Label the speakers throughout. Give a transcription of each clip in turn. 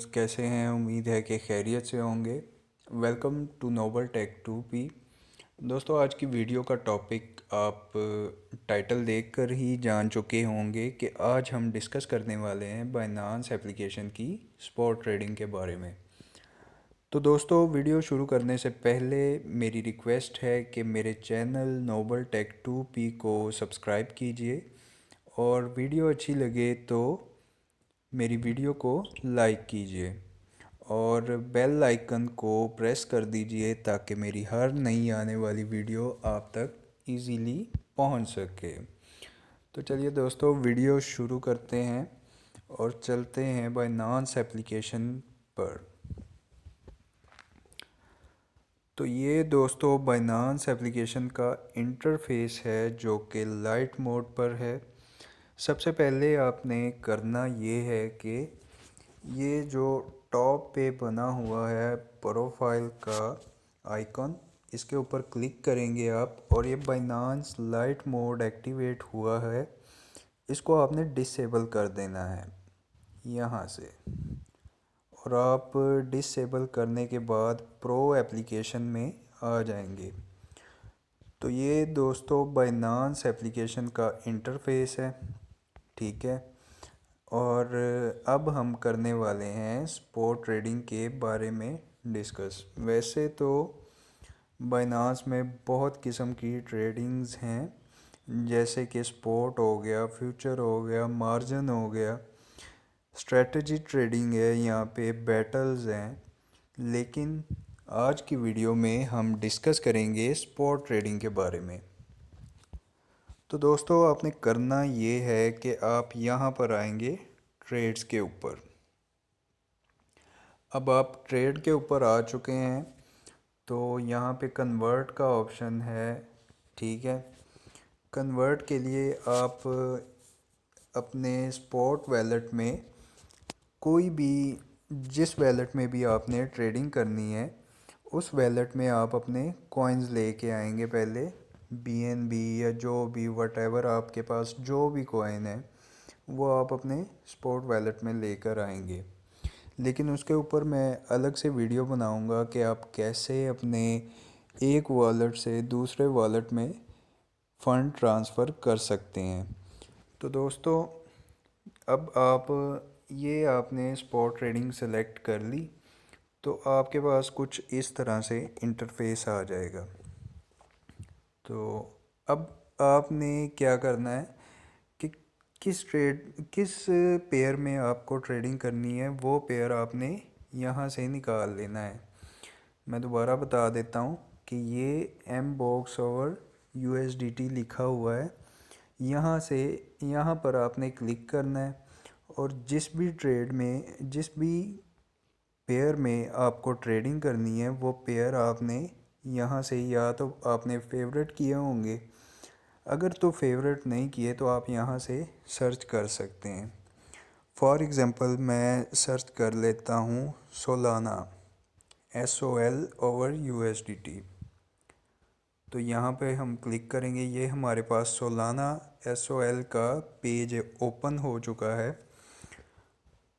Speaker 1: दोस्त कैसे हैं। उम्मीद है कि खैरियत से होंगे। Welcome to Noble Tech 2P। दोस्तों, आज की वीडियो का टॉपिक आप टाइटल देखकर ही जान चुके होंगे कि आज हम डिस्कस करने वाले हैं बाइनांस एप्लीकेशन की स्पॉट ट्रेडिंग के बारे में। तो दोस्तों, वीडियो शुरू करने से पहले मेरी रिक्वेस्ट है कि मेरे चैनल नोबल टेक 2P को सब्सक्राइब कीजिए और वीडियो अच्छी लगे तो मेरी वीडियो को लाइक कीजिए और बेल आइकन को प्रेस कर दीजिए ताकि मेरी हर नई आने वाली वीडियो आप तक इजीली पहुंच सके। तो चलिए दोस्तों, वीडियो शुरू करते हैं और चलते हैं बाइनांस एप्लीकेशन पर। तो ये दोस्तों बाइनांस एप्लीकेशन का इंटरफेस है जो कि लाइट मोड पर है। सबसे पहले आपने करना ये है कि ये जो टॉप पे बना हुआ है प्रोफाइल का आइकॉन, इसके ऊपर क्लिक करेंगे आप और ये बाइनांस लाइट मोड एक्टिवेट हुआ है, इसको आपने डिसेबल कर देना है यहाँ से। और आप डिसेबल करने के बाद प्रो एप्लीकेशन में आ जाएंगे। तो ये दोस्तों बाइनांस एप्लीकेशन का इंटरफेस है, ठीक है। और अब हम करने वाले हैं स्पॉट ट्रेडिंग के बारे में डिस्कस। वैसे तो बाइनांस में बहुत किस्म की ट्रेडिंग्स हैं, जैसे कि स्पॉट हो गया, फ्यूचर हो गया, मार्जिन हो गया, स्ट्रेटजी ट्रेडिंग है, यहाँ पे बैटल्स हैं। लेकिन आज की वीडियो में हम डिस्कस करेंगे स्पॉट ट्रेडिंग के बारे में। तो दोस्तों, आपने करना ये है कि आप यहाँ पर आएंगे ट्रेड्स के ऊपर। अब आप ट्रेड के ऊपर आ चुके हैं तो यहाँ पे कन्वर्ट का ऑप्शन है, ठीक है। कन्वर्ट के लिए आप अपने स्पॉट वैलेट में कोई भी, जिस वैलेट में भी आपने ट्रेडिंग करनी है उस वैलेट में आप अपने कॉइन्स लेके आएंगे। पहले BNB या जो भी वटेवर आपके पास जो भी कॉइन है वो आप अपने स्पॉट वैलेट में लेकर आएंगे। लेकिन उसके ऊपर मैं अलग से वीडियो बनाऊंगा कि आप कैसे अपने एक वॉलेट से दूसरे वॉलेट में फ़ंड ट्रांसफ़र कर सकते हैं। तो दोस्तों, अब आप ये आपने स्पॉट ट्रेडिंग सेलेक्ट कर ली तो आपके पास कुछ इस तरह से इंटरफेस आ जाएगा। तो अब आपने क्या करना है कि किस पेयर में आपको ट्रेडिंग करनी है वो पेयर आपने यहाँ से निकाल लेना है। मैं दोबारा बता देता हूँ कि ये MBOX ओवर USDT लिखा हुआ है। यहाँ से यहाँ पर आपने क्लिक करना है और जिस भी ट्रेड में, जिस भी पेयर में आपको ट्रेडिंग करनी है वो पेयर आपने यहाँ से, या तो आपने फेवरेट किए होंगे, अगर तो फेवरेट नहीं किए तो आप यहाँ से सर्च कर सकते हैं। फॉर एग्ज़ाम्पल मैं सर्च कर लेता हूँ सोलाना SOL ओवर USDT। तो यहाँ पे हम क्लिक करेंगे, ये हमारे पास सोलाना SOL का पेज ओपन हो चुका है।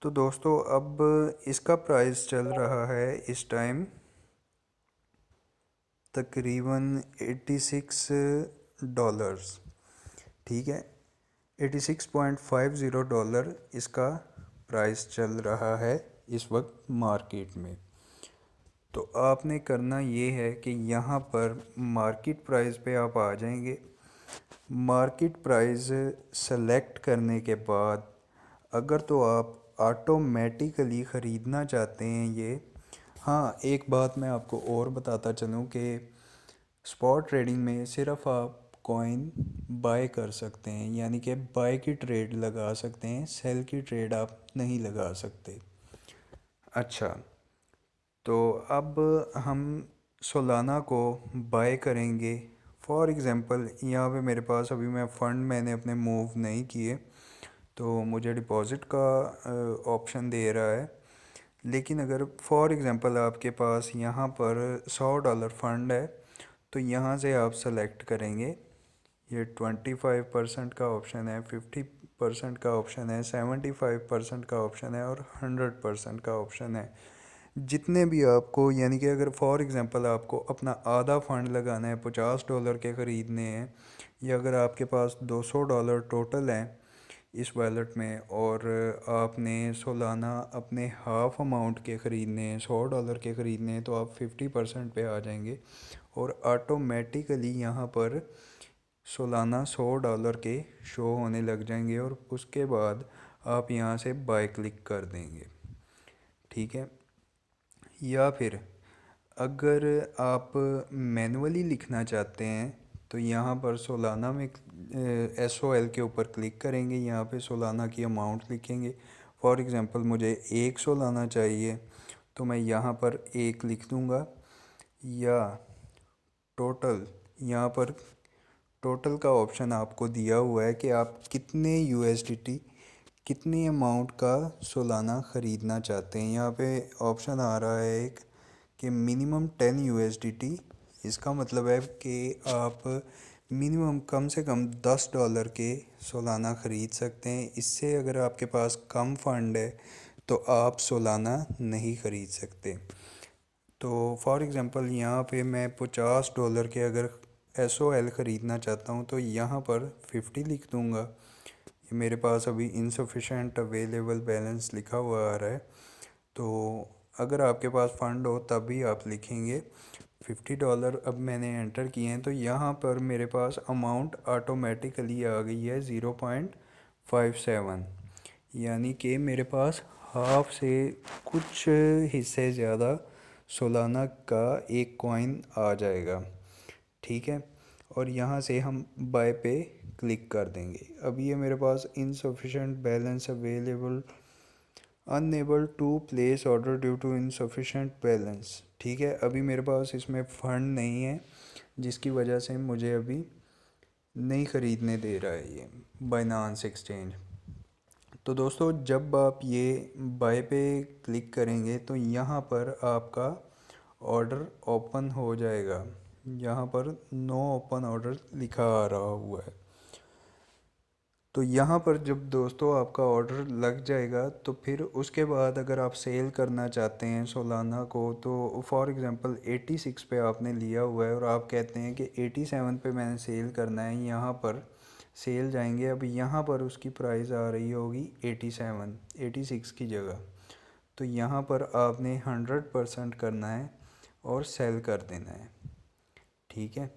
Speaker 1: तो दोस्तों, अब इसका प्राइस चल रहा है इस टाइम तकरीबन $86, ठीक है। $86.50 इसका प्राइस चल रहा है इस वक्त मार्केट में। तो आपने करना ये है कि यहाँ पर मार्केट प्राइस पे आप आ जाएंगे। मार्केट प्राइस सेलेक्ट करने के बाद अगर तो आप ऑटोमेटिकली ख़रीदना चाहते हैं ये, हाँ, एक बात मैं आपको और बताता चलूँ कि स्पॉट ट्रेडिंग में सिर्फ आप कॉइन बाय कर सकते हैं, यानी कि बाय की ट्रेड लगा सकते हैं, सेल की ट्रेड आप नहीं लगा सकते। अच्छा, तो अब हम सोलाना को बाय करेंगे। फॉर एग्ज़ाम्पल यहाँ पे मेरे पास अभी मैं फ़ंड मैंने अपने मूव नहीं किए तो मुझे डिपॉज़िट का ऑप्शन दे रहा है। लेकिन अगर फॉर एग्ज़ाम्पल आपके पास यहाँ पर $100 फ़ंड है तो यहाँ से आप सेलेक्ट करेंगे, ये 25% का ऑप्शन है, 50 50% का ऑप्शन है, 75% का ऑप्शन है और 100% का ऑप्शन है। जितने भी आपको, यानी कि अगर फॉर एग्ज़ाम्पल आपको अपना आधा फ़ंड लगाना है, $50 के ख़रीदने हैं, या अगर आपके पास $200 टोटल हैं इस वॉलेट में और आपने सालाना अपने हाफ़ अमाउंट के ख़रीदने हैं, $100 के ख़रीदने हैं, तो आप 50% पे आ जाएंगे और ऑटोमेटिकली यहाँ पर सालाना $100 के शो होने लग जाएंगे और उसके बाद आप यहाँ से बाय क्लिक कर देंगे। ठीक है। या फिर अगर आप मैनुअली लिखना चाहते हैं तो यहाँ पर सालाना में SOL के ऊपर क्लिक करेंगे, यहाँ पे सालाना की अमाउंट लिखेंगे। फॉर एग्ज़ाम्पल मुझे एक सालाना चाहिए तो मैं यहाँ पर एक लिख दूँगा, या टोटल, यहाँ पर टोटल का ऑप्शन आपको दिया हुआ है कि आप कितने USDT, कितनी अमाउंट का सालाना ख़रीदना चाहते हैं। यहाँ पे ऑप्शन आ रहा है एक कि मिनिमम 10 USDT। इसका मतलब है कि आप मिनिमम कम से कम $10 के सालाना ख़रीद सकते हैं। इससे अगर आपके पास कम फंड है तो आप सालाना नहीं ख़रीद सकते। तो फॉर एग्ज़ाम्पल यहाँ पे मैं $50 के अगर SOL ख़रीदना चाहता हूँ तो यहाँ पर 50 लिख दूँगा। ये मेरे पास अभी इनसफिशेंट अवेलेबल बैलेंस लिखा हुआ आ रहा है, तो अगर आपके पास फ़ंड हो तभी आप लिखेंगे $50। अब मैंने एंटर किए हैं तो यहाँ पर मेरे पास अमाउंट ऑटोमेटिकली आ गई है 0.57, यानी कि मेरे पास हाफ से कुछ हिस्से ज़्यादा सालाना का एक कॉइन आ जाएगा। ठीक है। और यहाँ से हम बाय पे क्लिक कर देंगे। अभी ये मेरे पास insufficient balance available, unable to place order due to insufficient balance. ठीक है, अभी मेरे पास इसमें फ़ंड नहीं है जिसकी वजह से मुझे अभी नहीं ख़रीदने दे रहा है ये बाइनांस एक्सचेंज। तो दोस्तों जब आप ये बाय पे क्लिक करेंगे तो यहाँ पर आपका ऑर्डर ओपन हो जाएगा। यहाँ पर नो ओपन ऑर्डर लिखा आ रहा हुआ है। तो यहाँ पर जब दोस्तों आपका ऑर्डर लग जाएगा तो फिर उसके बाद अगर आप सेल करना चाहते हैं सालाना को, तो फॉर एग्ज़ाम्पल 86 पे आपने लिया हुआ है और आप कहते हैं कि 87 पे मैंने सेल करना है, यहाँ पर सेल जाएंगे। अब यहाँ पर उसकी प्राइस आ रही होगी 86 की जगह, तो यहाँ पर आपने 100% करना है और सेल कर देना है। ठीक है।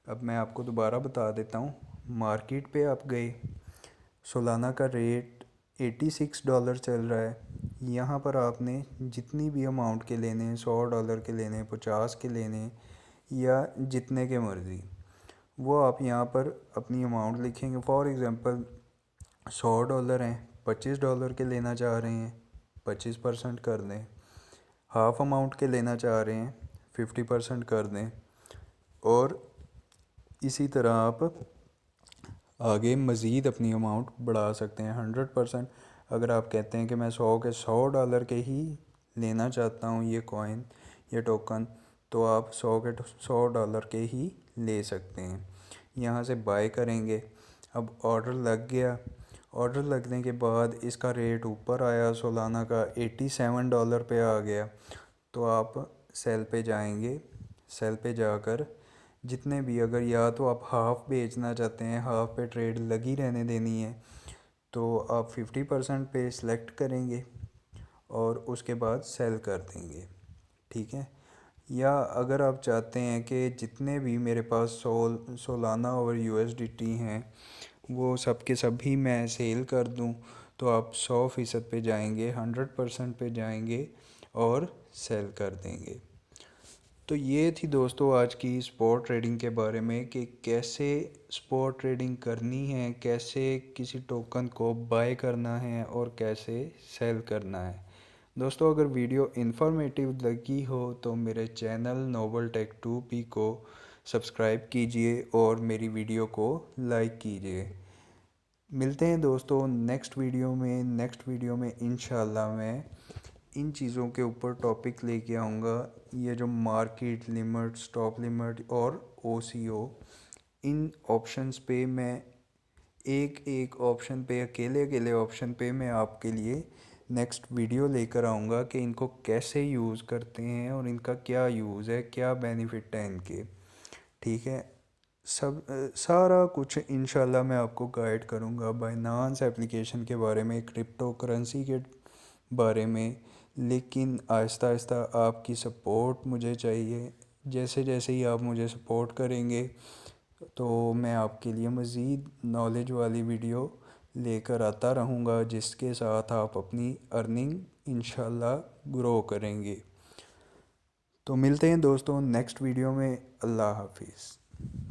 Speaker 1: अब मैं आपको दोबारा बता देता हूँ। मार्केट पे आप गए, सालाना का रेट $86 चल रहा है। यहाँ पर आपने जितनी भी अमाउंट के लेने हैं, $100 के लेने हैं, 50 के लेने हैं, या जितने के मर्ज़ी, वो आप यहाँ पर अपनी अमाउंट लिखेंगे। फॉर एग्ज़ाम्पल $100 हैं, $25 के लेना चाह रहे हैं, 25% कर दें। हाफ़ अमाउंट के लेना चाह रहे हैं, 50% कर दें। और इसी तरह आप आगे मज़ीद अपनी अमाउंट बढ़ा सकते हैं। 100%, अगर आप कहते हैं कि मैं $100 के ही लेना चाहता हूँ ये कॉइन, ये टोकन, तो आप $100 के ही ले सकते हैं। यहाँ से बाय करेंगे। अब ऑर्डर लग गया। ऑर्डर लगने के बाद इसका रेट ऊपर आया, सालाना का $87 पे आ गया, तो आप सेल पे जाएंगे। सेल पे जाकर जितने भी, अगर या तो आप हाफ़ बेचना चाहते हैं, हाफ़ पे ट्रेड लगी रहने देनी है, तो आप 50% पे सिलेक्ट करेंगे और उसके बाद सेल कर देंगे। ठीक है। या अगर आप चाहते हैं कि जितने भी मेरे पास सालाना और USDT हैं वो सब के सभी मैं सेल कर दूं, तो आप 100% पे जाएंगे, 100% पे जाएंगे और सेल कर देंगे। तो ये थी दोस्तों आज की स्पॉट ट्रेडिंग के बारे में कि कैसे स्पॉट ट्रेडिंग करनी है, कैसे किसी टोकन को बाय करना है और कैसे सेल करना है। दोस्तों अगर वीडियो इन्फॉर्मेटिव लगी हो तो मेरे चैनल नोबल टेक 2P को सब्सक्राइब कीजिए और मेरी वीडियो को लाइक कीजिए। मिलते हैं दोस्तों नेक्स्ट वीडियो में इंशाल्लाह मैं इन चीज़ों के ऊपर टॉपिक लेके आऊँगा। ये जो मार्केट लिमिट, स्टॉप लिमिट और OCO, इन ऑप्शंस पे मैं एक एक ऑप्शन पे, अकेले अकेले ऑप्शन पे मैं आपके लिए नेक्स्ट वीडियो लेकर आऊँगा कि इनको कैसे यूज़ करते हैं और इनका क्या यूज़ है, क्या बेनिफिट है इनके। ठीक है, सब सारा कुछ इंशाल्लाह मैं आपको गाइड करूँगा बाइनांस एप्लीकेशन के बारे में, क्रिप्टो करेंसी के बारे में। लेकिन आहिस्ता आहिस्ता आपकी सपोर्ट मुझे चाहिए। जैसे जैसे ही आप मुझे सपोर्ट करेंगे तो मैं आपके लिए मज़ीद नॉलेज वाली वीडियो लेकर आता रहूँगा, जिसके साथ आप अपनी अर्निंग इंशाल्लाह ग्रो करेंगे। तो मिलते हैं दोस्तों नेक्स्ट वीडियो में। अल्लाह हाफिज़।